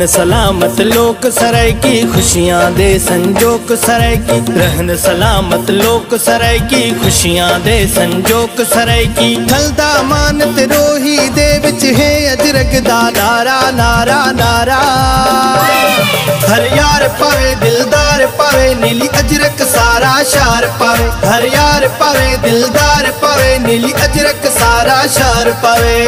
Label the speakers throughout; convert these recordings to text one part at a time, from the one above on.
Speaker 1: रहन सलामत लोक सराय की खुशियां दे संजोक सराय की। रहन सलामत लोक सराय की खुशियां दे संजोक सराय की। थलदा मानत रोही दे विच है अजरक दा नारा नारा नारा। हर यार पावे दिलदार पावे नीली अजरक सारा शार पावे। हर यार पावे दिलदार पावे नीली अजरक सारा शार पावे।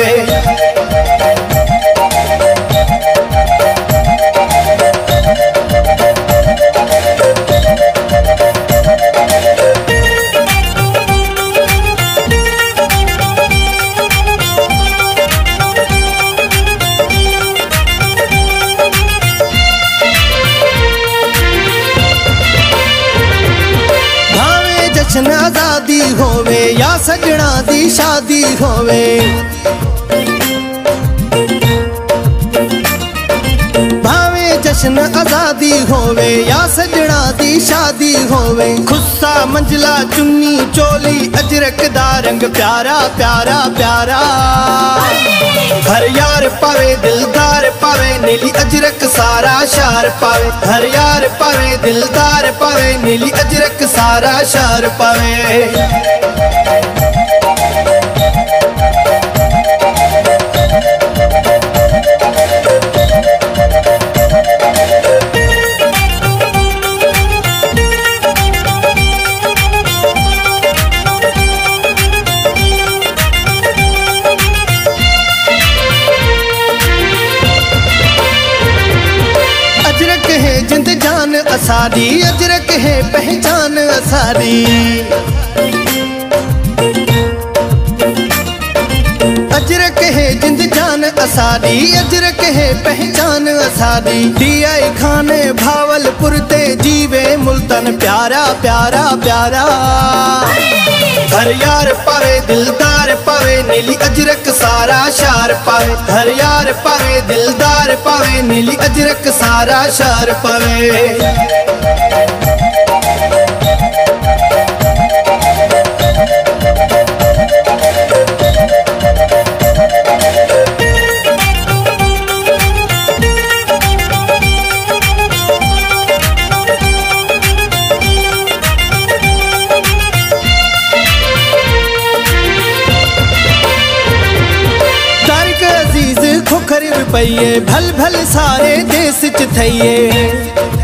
Speaker 1: जश्न आजादी होवे या सजना दी शादी होवे। भावे जश्न आजादी होवे या सजना दी शादी होवे। खुस्सा मंजला चुन्नी चोली अजरक दा रंग प्यारा प्यारा प्यारा। हर यार पावे दिलदार पावे नीली अजरक सारा शार पावे। हर यार पावे दिलदार पावे नीली अजरक सारा शार पावे। अजरक है जिंद जान असारी अजरक है पहचान असारी। अजरक है जिंद जान असारी अजरक है पहचान असारी। डीआई खाने भावलपुर ते जीवे मुल्तन प्यारा प्यारा प्यारा। हर यार पावे दिलदार पावे नीली अजरक सारा शार पावे। हर यार पावे दिलदार पावे नीली अजरक सारा शार पावे। खोखर रुपये भल भल सारे देश च थइये।